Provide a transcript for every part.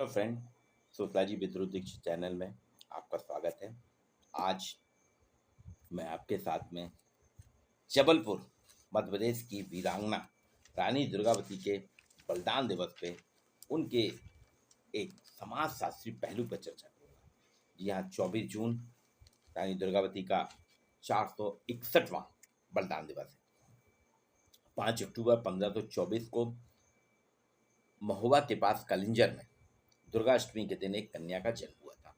Hello friend, sociology with Dhruv Dikshit channel में आपका स्वागत है। आज मैं आपके साथ में जबलपुर मध्य प्रदेश की वीरांगना रानी दुर्गावती के बलिदान दिवस पे उनके एक समाजशास्त्री पहलू पर चर्चा करूँगा। जी हाँ, 24 जून रानी दुर्गावती का 461वां बलिदान दिवस है। 5 अक्टूबर 1524 को महोबा के पास कलिंजर में दुर्गाष्टमी के दिन एक कन्या का जन्म हुआ था,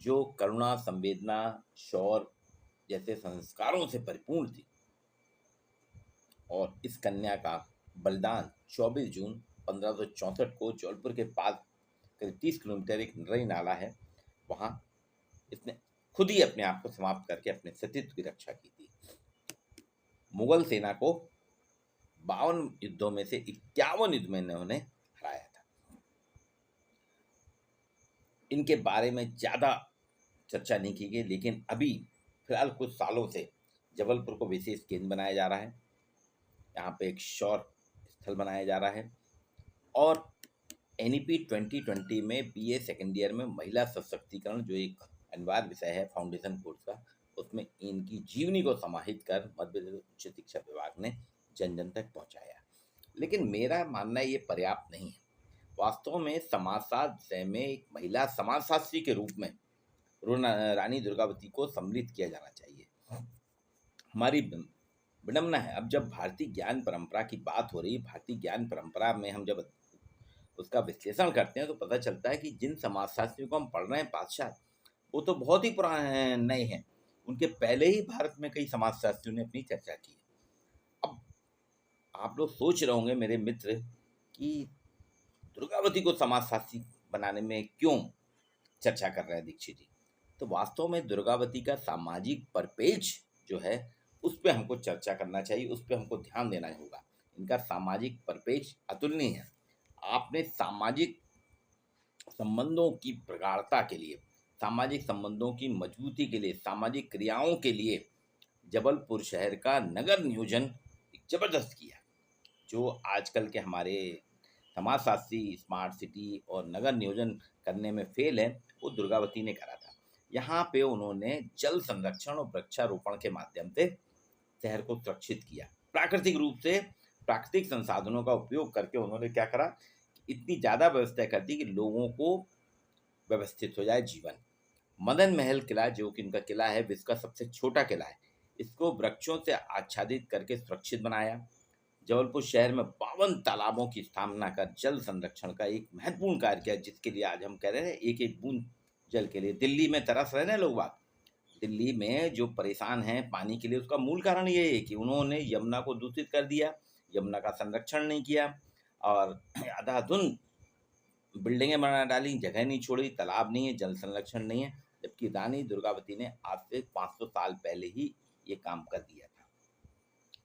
जो करुणा, संवेदना, शौर्य जैसे संस्कारों से परिपूर्ण थी। और इस कन्या का बलिदान 24 जून 1564 को जबलपुर के पास करीब 30 किलोमीटर एक नरई नाला है, वहाँ इसने खुद ही अपने आप को समाप्त करके अपने सतीत्व की रक्षा की थी। मुगल सेना को 52 युद्धों में से 51 युद्ध में इन्होंने हराया था। इनके बारे में ज़्यादा चर्चा नहीं की गई, लेकिन अभी फिलहाल कुछ सालों से जबलपुर को विशेष केंद्र बनाया जा रहा है। यहाँ पे एक शौर्य स्थल बनाया जा रहा है और NEP 2020 में BA सेकेंड ईयर में महिला सशक्तिकरण, जो एक अनिवार्य विषय है फाउंडेशन कोर्स का, उसमें इनकी जीवनी को समाहित कर मध्य प्रदेश उच्च शिक्षा विभाग ने जन जन तक पहुँचाया। लेकिन मेरा मानना ये पर्याप्त नहीं है। वास्तव में समाजशास्त्र विषय में एक महिला समाजशास्त्री के रूप में रानी दुर्गावती को सम्मिलित किया जाना चाहिए। हमारी विडम्बना है, अब जब भारतीय ज्ञान परंपरा की बात हो रही है, भारतीय ज्ञान परंपरा में हम जब उसका विश्लेषण करते हैं तो पता चलता है कि जिन समाजशास्त्रियों को हम पढ़ रहे हैं पातशाह, वो तो बहुत ही पुराने नए हैं। उनके पहले ही भारत में कई समाजशास्त्रियों ने अपनी चर्चा की है। अब आप लोग सोच रहे होंगे मेरे मित्र कि दुर्गावती को समाजशास्त्री बनाने में क्यों चर्चा कर रहे हैं दीक्षित जी। तो वास्तव में दुर्गावती का सामाजिक परिपेक्ष जो है उस पर हमको चर्चा करना चाहिए, उस पर हमको ध्यान देना होगा। इनका सामाजिक परिपेक्ष अतुलनीय है। आपने सामाजिक संबंधों की प्रगाढ़ता के लिए, सामाजिक संबंधों की मजबूती के लिए, सामाजिक क्रियाओं के लिए जबलपुर शहर का नगर नियोजन जबरदस्त किया। जो आजकल के हमारे समाजशास्त्री स्मार्ट सिटी और नगर नियोजन करने में फेल है, वो दुर्गावती ने करा था। यहाँ पे उन्होंने जल संरक्षण और वृक्षारोपण के माध्यम से शहर को सुरक्षित किया। प्राकृतिक रूप से प्राकृतिक संसाधनों का उपयोग करके उन्होंने क्या करा, इतनी ज़्यादा व्यवस्था कर दी कि लोगों को व्यवस्थित हो जाए जीवन। मदन महल किला, जो कि इनका किला है, विश्व का सबसे छोटा किला है, इसको वृक्षों से आच्छादित करके सुरक्षित बनाया। जबलपुर शहर में 52 तालाबों की स्थापना कर जल संरक्षण का एक महत्वपूर्ण कार्य किया, जिसके लिए आज हम कह रहे हैं एक एक बूंद जल के लिए दिल्ली में तरस रहे हैं लोग बाग। दिल्ली में जो परेशान हैं पानी के लिए, उसका मूल कारण ये है कि उन्होंने यमुना को दूषित कर दिया, यमुना का संरक्षण नहीं किया और अंधाधुंध बिल्डिंगें बना डाली, जगह नहीं छोड़ी, तालाब नहीं है, जल संरक्षण नहीं है। जबकि रानी दुर्गावती ने आज से 500 साल पहले ही ये काम कर दिया था।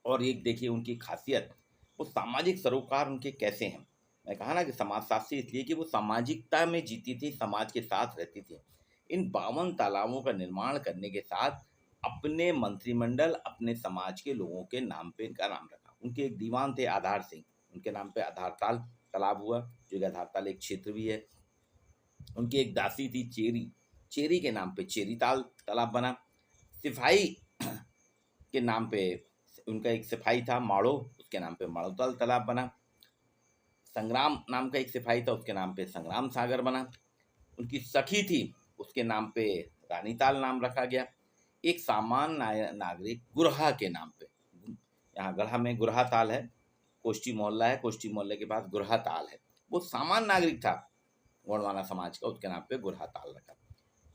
और एक देखिए उनकी खासियत, वो सामाजिक सरोकार उनके कैसे हैं। मैं कहा ना कि समाजशास्त्री इसलिए कि वो सामाजिकता में जीती थी, समाज के साथ रहती थी। इन 52 तालाबों का निर्माण करने के साथ अपने मंत्रिमंडल, अपने समाज के लोगों के नाम पे इनका नाम रखा। उनके एक दीवान थे आधार सिंह, उनके नाम पे आधारताल तालाब हुआ, जो कि आधारताल एक क्षेत्र भी है। उनकी एक दासी थी चेरी, चेरी के नाम पे चेरीताल तालाब बना। सिपाही के नाम पे उनका एक सिपाही था माड़ो, उसके नाम पे माड़ोताल तालाब बना। संग्राम नाम का एक सिपाही था, उसके नाम पे संग्राम सागर बना। उनकी सखी थी, उसके नाम पे रानीताल नाम रखा गया। एक सामान्य नागरिक गुरहा के नाम पे, यहाँ गढ़ा में गुरहा ताल है, कोष्टी मोहल्ला है, कोष्टी मोहल्ले के पास गुरहा ताल है, वो सामान्य नागरिक था गोंडवाना समाज का, उसके नाम पे गुरहा ताल रखा।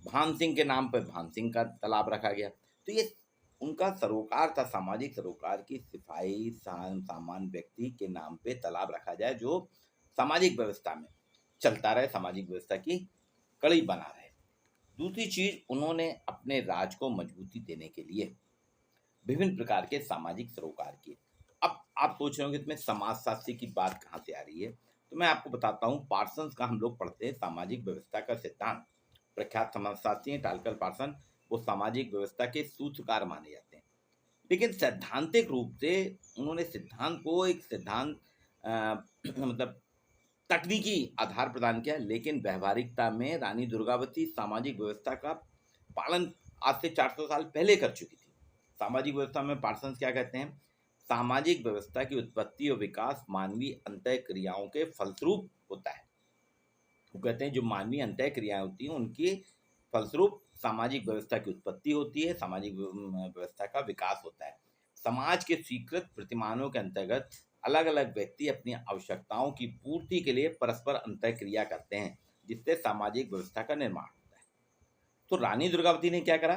भान सिंह के नाम पे भान सिंह का तालाब रखा गया। तो ये उनका सरोकार था, सामाजिक सरोकार की सिपाही सामान्य व्यक्ति के नाम पे तालाब रखा जाए, जो सामाजिक व्यवस्था में चलता रहे, सामाजिक व्यवस्था की कड़ी बना रहे। दूसरी चीज, उन्होंने अपने राज को मजबूती देने के लिए विभिन्न प्रकार के सामाजिक सरोकार किए। अब आप सोच रहे होंगे इसमें समाजशास्त्री की बात कहाँ से आ रही है, तो मैं आपको बताता हूँ। पार्सन्स का हम लोग पढ़ते हैं सामाजिक व्यवस्था का सिद्धांत। प्रख्यात समाजशास्त्री हैं टालकल पार्सन, वो सामाजिक व्यवस्था के सूत्रकार माने जाते हैं। लेकिन सैद्धांतिक रूप से उन्होंने सिद्धांत को एक सिद्धांत मतलब तकनीकी आधार प्रदान किया, लेकिन व्यवहारिकता में रानी दुर्गावती सामाजिक व्यवस्था का पालन आज से 400 साल पहले कर चुकी थी। सामाजिक व्यवस्था में पार्सन्स क्या कहते हैं? सामाजिक व्यवस्था की उत्पत्ति और विकास मानवीय अंतः क्रियाओं के फलस्वरूप होता है। वो कहते हैं जो मानवीय अंतः क्रियाएं होती हैं उनकी फलस्वरूप सामाजिक व्यवस्था की उत्पत्ति होती है, सामाजिक व्यवस्था का विकास होता है। समाज के स्वीकृत प्रतिमानों के अंतर्गत अलग अलग व्यक्ति अपनी आवश्यकताओं की पूर्ति के लिए परस्पर अंतः क्रिया करते हैं, जिससे सामाजिक व्यवस्था का निर्माण होता है। तो रानी दुर्गावती ने क्या करा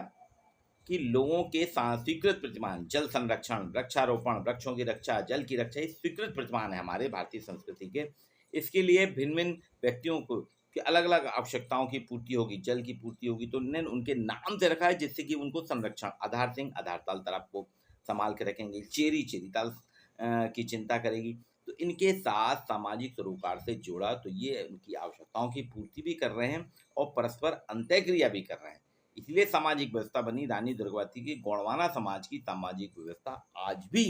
कि लोगों के स्वीकृत प्रतिमान, जल संरक्षण, वृक्षारोपण, वृक्षों की रक्षा, जल की रक्षा, ये स्वीकृत प्रतिमान है हमारे भारतीय संस्कृति के। इसके लिए भिन्न भिन्न व्यक्तियों को कि अलग अलग आवश्यकताओं की पूर्ति होगी, जल की पूर्ति होगी, तो उन्होंने उनके नाम से रखा है, जिससे कि उनको संरक्षण, आधार सिंह आधार ताल तालाब को संभाल के रखेंगे, चेरी चेरी ताल की चिंता करेगी। तो इनके साथ सामाजिक सरोकार से जोड़ा, तो ये उनकी आवश्यकताओं की पूर्ति भी कर रहे हैं और परस्पर अंतःक्रिया भी कर रहे हैं। इसलिए सामाजिक व्यवस्था बनी रानी दुर्गावती की। गोंडवाना समाज की सामाजिक व्यवस्था आज भी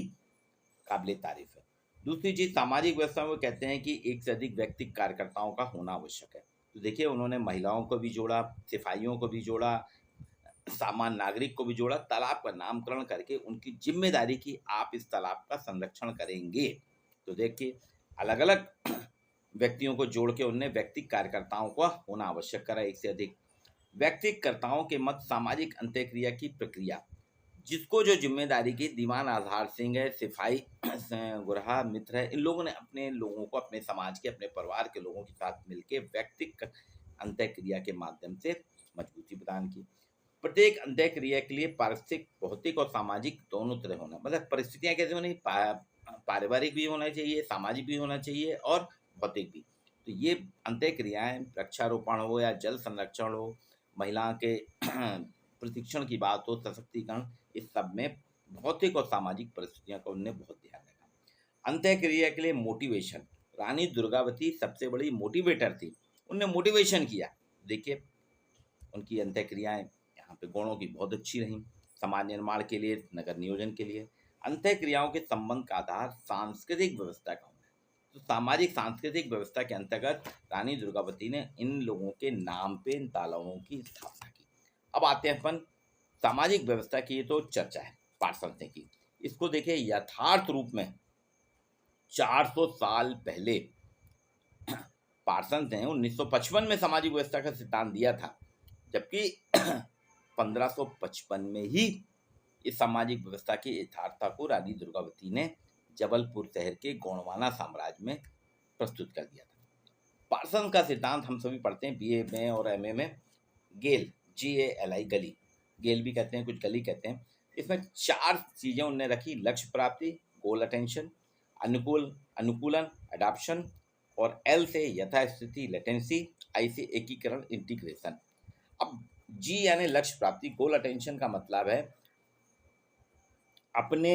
काबिले तारीफ है। दूसरी चीज, सामाजिक व्यवस्था में वो कहते हैं कि एक से अधिक व्यक्ति कार्यकर्ताओं का होना आवश्यक है। तो देखिए उन्होंने महिलाओं को भी जोड़ा, सिपाहियों को भी जोड़ा, सामान्य नागरिक को भी जोड़ा, तालाब का नामकरण करके उनकी जिम्मेदारी की आप इस तालाब का संरक्षण करेंगे। तो देखिए अलग अलग व्यक्तियों को जोड़ के उनने व्यक्ति कार्यकर्ताओं का होना आवश्यक करा, एक से अधिक व्यक्तिकर्ताओं के मत सामाजिक अंत्यक्रिया की प्रक्रिया, जिसको जो जिम्मेदारी की दीवान आधार सिंह है, सिपाही गुरहा मित्र है, इन लोगों ने अपने लोगों को अपने समाज के, अपने परिवार के लोगों के साथ मिलकर व्यक्तिक अंत्यक्रिया के माध्यम से मजबूती प्रदान की। प्रत्येक अंत्यक्रिया के लिए पारिस्थितिक, भौतिक और सामाजिक दोनों तरह होना, मतलब परिस्थितियां कैसे होनी, पारिवारिक भी होना चाहिए, सामाजिक भी होना चाहिए और भौतिक भी। तो ये अंत्यक्रियाएं, वृक्षारोपण हो या जल संरक्षण हो, महिला के प्रशिक्षण की बात हो, सशक्तिकरण, इस सब में भौतिक और सामाजिक परिस्थितियों का उन्होंने बहुत ध्यान रखा। अंत्यक्रिया के लिए मोटिवेशन, रानी दुर्गावती सबसे बड़ी मोटिवेटर थी, उनने मोटिवेशन किया। देखिए उनकी अंत्यक्रियाएं यहाँ पे गुणों की बहुत अच्छी रहीं। समाज निर्माण के लिए, नगर नियोजन के लिए अंत्यक्रियाओं के संबंध का आधार सांस्कृतिक व्यवस्था का होना है। तो सामाजिक सांस्कृतिक व्यवस्था के अंतर्गत रानी दुर्गावती ने इन लोगों के नाम पे इन तालाबों की स्थापना की। अब आते हैं अपन सामाजिक व्यवस्था की, तो चर्चा है पार्षद ने की। इसको देखिए यथार्थ रूप में 400 साल पहले पार्षद ने 1955 में सामाजिक व्यवस्था का सिद्धांत दिया था, जबकि 1555 में ही इस सामाजिक व्यवस्था की यथार्थता को रानी दुर्गावती ने जबलपुर शहर के गोंडवाना साम्राज्य में प्रस्तुत कर दिया था। पार्सन का सिद्धांत हम सभी पढ़ते हैं बीए में और एमए में। गेल, GALI, गली, गेल भी कहते हैं, कुछ गली कहते हैं। इसमें 4 चीजें उन्होंने रखी: लक्ष्य प्राप्ति, गोल अटेंशन, अनुकूलन एडाप्शन, और L से यथास्थिति लेटेंसी, I से एकीकरण इंटीग्रेशन। अब G यानी लक्ष्य प्राप्ति, गोल अटेंशन का मतलब है अपने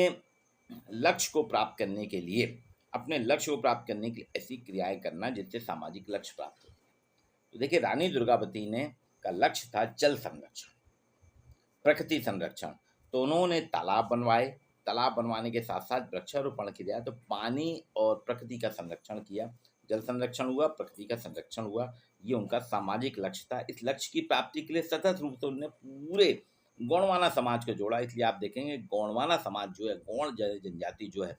लक्ष्य को प्राप्त करने के लिए, अपने लक्ष्य को प्राप्त करने के लिए ऐसी क्रियाएं करना जिससे सामाजिक लक्ष्य प्राप्त हो। तो देखिए रानी दुर्गावती ने का लक्ष्य था जल संरक्षण, प्रकृति संरक्षण। तो उन्होंने तालाब बनवाए, तालाब बनवाने के साथ साथ वृक्षारोपण किया, तो पानी और प्रकृति का संरक्षण किया। जल संरक्षण हुआ, प्रकृति का संरक्षण हुआ, ये उनका सामाजिक लक्ष्य था। इस लक्ष्य की प्राप्ति के लिए सतत रूप से उन्होंने पूरे गोंडवाना समाज को जोड़ा। इसलिए आप देखेंगे गोंडवाना समाज जो है, गौड़ जनजाति जो है,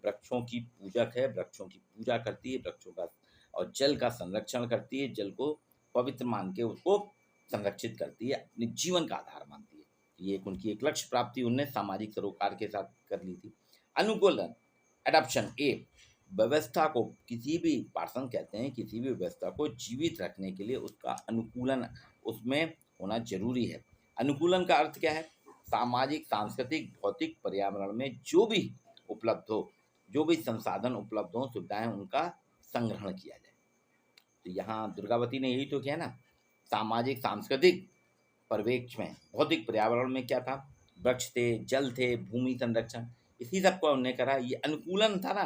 वृक्षों की पूजक है, वृक्षों की पूजा करती है, वृक्षों का और जल का संरक्षण करती है, जल को पवित्र मान के उसको संरक्षित करती है, अपने जीवन का आधार मानती है। ये एक उनकी एक लक्ष्य प्राप्ति उन्होंने सामाजिक सरोकार के साथ कर ली थी। अनुकूलन एडॉप्शन, ए व्यवस्था को, किसी भी पार्सन कहते हैं किसी भी व्यवस्था को जीवित रखने के लिए उसका अनुकूलन उसमें होना जरूरी है। अनुकूलन का अर्थ क्या है? सामाजिक, सांस्कृतिक, भौतिक पर्यावरण में जो भी उपलब्ध हो, जो भी संसाधन उपलब्ध हो, सुविधाएं, उनका संग्रहण किया जाए। तो यहाँ दुर्गावती ने यही तो किया ना। सामाजिक सांस्कृतिक परिवेश में, भौतिक पर्यावरण में क्या था? वृक्ष थे, जल थे, भूमि संरक्षण, इसी सब को उन्होंने करा। ये अनुकूलन था ना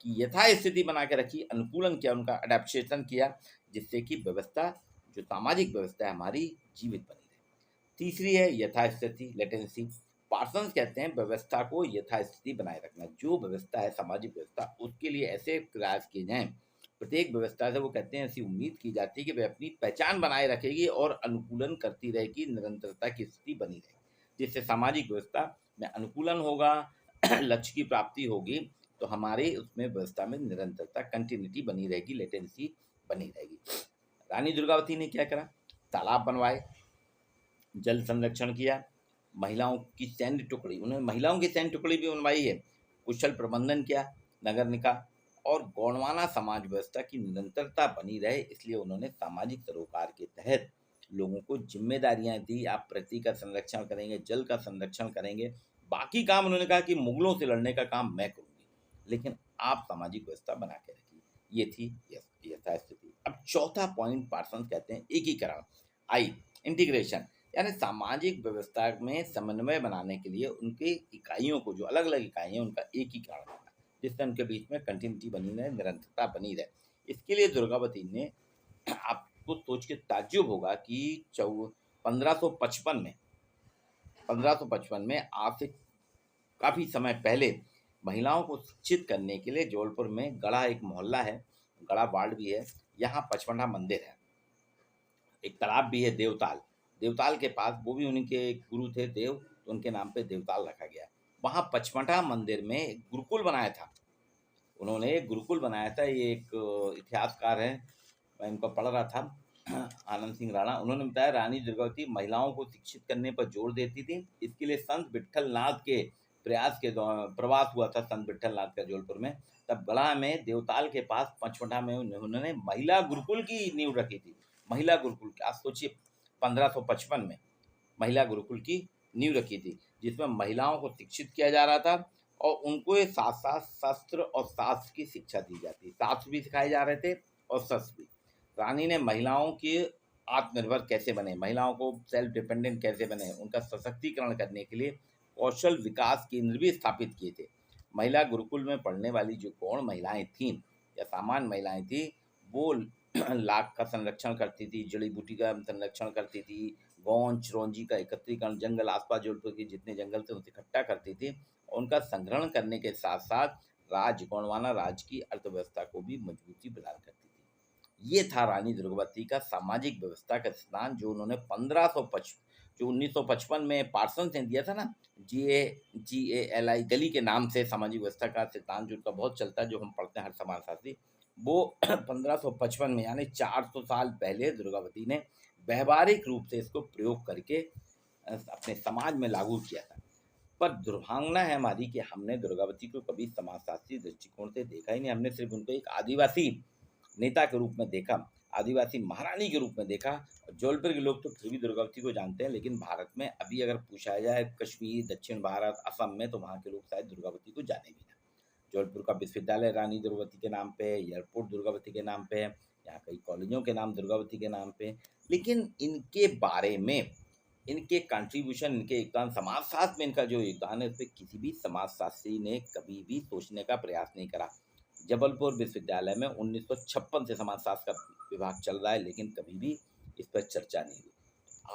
कि यथास्थिति बना के रखी, अनुकूलन किया, उनका अडेप्टेशन किया, जिससे कि व्यवस्था, जो सामाजिक व्यवस्था है हमारी, जीवित बनी रहे। तीसरी है यथास्थिति लेटेंसी। पार्सन्स कहते हैं व्यवस्था को यथास्थिति बनाए रखना, जो व्यवस्था है सामाजिक व्यवस्था, उसके लिए ऐसे प्रयास किए जाएं प्रत्येक व्यवस्था से वो कहते हैं ऐसी उम्मीद की जाती है कि वह अपनी पहचान बनाए रखेगी और अनुकूलन करती रहेगी, निरंतरता की स्थिति बनी रहेगी। जिससे सामाजिक व्यवस्था में अनुकूलन होगा, लक्ष्य की प्राप्ति होगी, तो हमारे उसमें व्यवस्था में निरंतरता, कंटिन्यूटी बनी रहेगी, लेटेंसी बनी रहेगी। रानी दुर्गावती ने क्या करा? तालाब बनवाए, जल संरक्षण किया, महिलाओं की सैन्य टुकड़ी, उन्होंने महिलाओं की सैन्य टुकड़ी भी बनवाई है, कुशल प्रबंधन किया नगर निकाय, और गौंडवाना समाज व्यवस्था की निरंतरता बनी रहे, इसलिए उन्होंने सामाजिक सरोकार के तहत लोगों को जिम्मेदारियां दी। आप पृथ्वी का संरक्षण करेंगे, जल का संरक्षण करेंगे, बाकी काम उन्होंने कहा कि मुगलों से लड़ने का काम मैं करूंगी, लेकिन आप सामाजिक व्यवस्था बना के रखिए। ये थी यथास्थिति। अब चौथा पॉइंट पार्सन्स कहते हैं एकीकरण, आई इंटीग्रेशन, यानी सामाजिक व्यवस्था में समन्वय बनाने के लिए उनके इकाइयों को, जो अलग अलग इकाइयाँ हैं, उनका एकीकरण करना, जिससे उनके बीच में कंटिन्यूटी बनी रहे, निरंतरता बनी रहे। इसके लिए दुर्गावती ने, आपको सोच के ताज्जुब होगा कि 1555 में 1555 में आज से काफ़ी समय पहले महिलाओं को शिक्षित करने के लिए जबलपुर में गढ़ा एक मोहल्ला है, गढ़ा वार्ड भी है, यहाँ पचमढ़ा मंदिर है, एक तालाब भी है देवताल, देवताल के पास, वो भी उनके गुरु थे देव, तो उनके नाम पे देवताल रखा गया। वहाँ पचमढ़ा मंदिर में एक गुरुकुल बनाया था, उन्होंने एक गुरुकुल बनाया था। ये एक इतिहासकार हैं, मैं इनको पढ़ रहा था, आनंद सिंह राणा, उन्होंने बताया रानी दुर्गावती महिलाओं को शिक्षित करने पर जोर देती थी। इसके लिए संत विट्ठल नाथ के प्रयास के दौरान प्रवास हुआ था, संत विट्ठल नाथ का जबलपुर में, तब गढ़ा में देवताल के पास पचमढ़ा में उन्होंने महिला गुरुकुल की नींव रखी थी। महिला गुरुकुल की, आप सोचिए 1555 में महिला गुरुकुल की नींव रखी थी, जिसमें महिलाओं को शिक्षित किया जा रहा था और उनको ये साथ साथ शस्त्र और शास्त्र की शिक्षा दी जाती, शास्त्र भी सिखाए जा रहे थे और शस्त्र भी। रानी ने महिलाओं के आत्मनिर्भर कैसे बने, महिलाओं को सेल्फ डिपेंडेंट कैसे बने, उनका सशक्तिकरण करने के लिए कौशल विकास केंद्र भी स्थापित किए थे। महिला गुरुकुल में पढ़ने वाली जो गौण महिलाएं थीं या सामान्य महिलाएं थीं, वो लाख का संरक्षण करती थी, जड़ी बूटी का संरक्षण करती थी, गौन चिरौंजी का एकत्रीकरण, जंगल आसपास जबलपुर के जितने जंगल थे उसे इकट्ठा करती थी, और उनका संग्रहण करने के साथ साथ गौंडवाना राज्य की अर्थव्यवस्था को भी मजबूती प्रदान करती थी। ये था रानी दुर्गावती का सामाजिक व्यवस्था का सिद्धांत, जो उन्होंने 1555 जो 1955 में पार्सन्स ने दिया था ना, GALI, गली के नाम से सामाजिक व्यवस्था का सिद्धांत जो उनका बहुत चलता है, जो हम पढ़ते हैं हर समाजशास्त्री, वो 1555 में यानी 400 साल पहले दुर्गावती ने व्यवहारिक रूप से इसको प्रयोग करके अपने समाज में लागू किया था। पर दुर्भावना है हमारी कि हमने दुर्गावती को कभी समाजशास्त्री दृष्टिकोण से देखा ही नहीं, हमने सिर्फ उनको एक आदिवासी नेता के रूप में देखा, आदिवासी महारानी के रूप में देखा। जबलपुर के लोग तो फिर भी दुर्गावती को जानते हैं, लेकिन भारत में अभी अगर पूछा जाए कश्मीर, दक्षिण भारत, असम में, तो वहाँ के लोग शायद दुर्गावती को जाने भी ना। जबलपुर का विश्वविद्यालय रानी दुर्गावती के नाम पे है, एयरपोर्ट दुर्गावती के नाम पे है, यहाँ कई कॉलेजों के नाम दुर्गावती के नाम पे, लेकिन इनके बारे में, इनके कंट्रीब्यूशन, इनके योगदान, समाजशास्त्र में इनका जो योगदान है, उस पर किसी भी समाजशास्त्री ने कभी भी सोचने का प्रयास नहीं करा। जबलपुर विश्वविद्यालय में 1956 से समाजशास्त्र का विभाग चल रहा है, लेकिन कभी भी इस पर चर्चा नहीं हुई।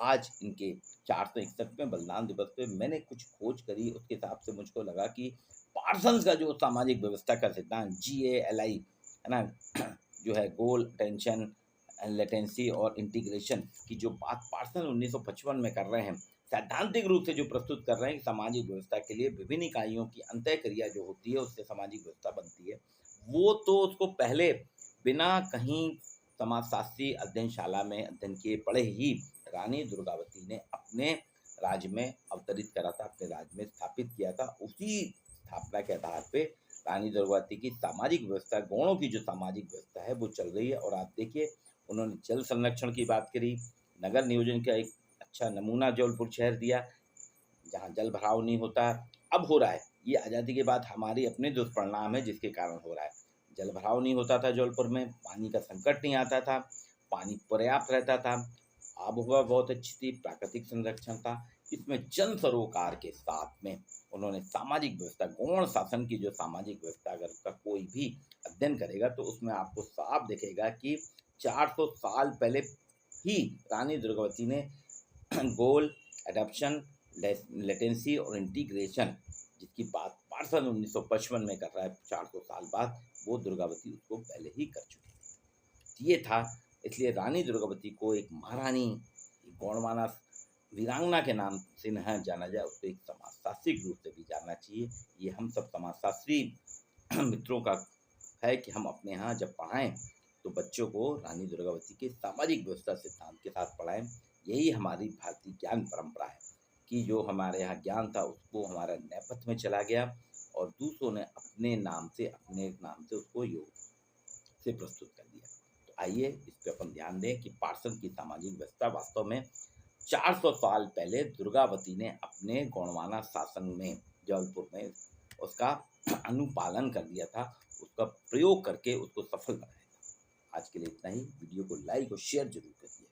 आज इनके 461वें बलिदान दिवस पे मैंने कुछ खोज करी, उसके हिसाब से मुझको लगा कि पार्सन्स का जो सामाजिक व्यवस्था का सिद्धांत GALI है ना, जो है गोल, अटेंशन, लेटेंसी और इंटीग्रेशन की जो बात पार्सन 1955 में कर रहे हैं, सैद्धांतिक रूप से जो प्रस्तुत कर रहे हैं कि सामाजिक व्यवस्था के लिए विभिन्न इकाइयों की अंतः क्रिया जो होती है उससे सामाजिक व्यवस्था बनती है, वो तो उसको पहले बिना कहीं समाजशास्त्री अध्ययनशाला में अध्ययन किए पढ़े ही रानी दुर्गावती ने अपने राज्य में अवतरित करा था, अपने राज्य में स्थापित किया था। उसी स्थापना के आधार पे रानी दुर्गावती की सामाजिक व्यवस्था, गौणों की जो सामाजिक व्यवस्था है वो चल रही है। और आप देखिए, उन्होंने जल संरक्षण की बात करी, नगर नियोजन का एक अच्छा नमूना जबलपुर शहर दिया, जहाँ जल भराव नहीं होता, अब हो रहा है। ये आज़ादी के बाद हमारी अपने दुष्परिणाम है जिसके कारण हो रहा है। जल भराव नहीं होता था जबलपुर में, पानी का संकट नहीं आता था, पानी पर्याप्त रहता था, आबोहवा बहुत अच्छी थी, प्राकृतिक संरक्षण था। इसमें जन सरोकार के साथ में उन्होंने सामाजिक व्यवस्था, गौण शासन की जो सामाजिक व्यवस्था, अगर उसका कोई भी अध्ययन करेगा तो उसमें आपको साफ दिखेगा कि 400 साल पहले ही रानी दुर्गावती ने गोल, एडॉप्शन, लेटेंसी और इंटीग्रेशन, जिसकी बात पार्सन 1955 में कर रहा है, 400 साल बाद, वो दुर्गावती उसको पहले ही कर चुकी है। ये था, इसलिए रानी दुर्गावती को एक महारानी, एक गौड़वाना वीरांगना के नाम से न जाना जाए, उसको एक समाजशास्त्री के रूप से भी जानना चाहिए। ये हम सब समाजशास्त्री मित्रों का है कि हम अपने यहाँ जब पढ़ाएं तो बच्चों को रानी दुर्गावती के सामाजिक व्यवस्था सिद्धांत के साथ पढ़ाएं। यही हमारी भारतीय ज्ञान परंपरा है कि जो हमारे यहाँ ज्ञान था उसको हमारा नेपथ्य में चला गया और दूसरों ने अपने नाम से उसको योग से प्रस्तुत कर दिया। तो आइए इस पे अपन ध्यान दें कि पार्सन की सामाजिक व्यवस्था वास्तव में 400 साल पहले दुर्गावती ने अपने गौड़वाना शासन में जबलपुर में उसका अनुपालन कर दिया था, उसका प्रयोग करके उसको सफल बनाया था। आज के लिए इतना ही। वीडियो को लाइक और शेयर जरूर करिए।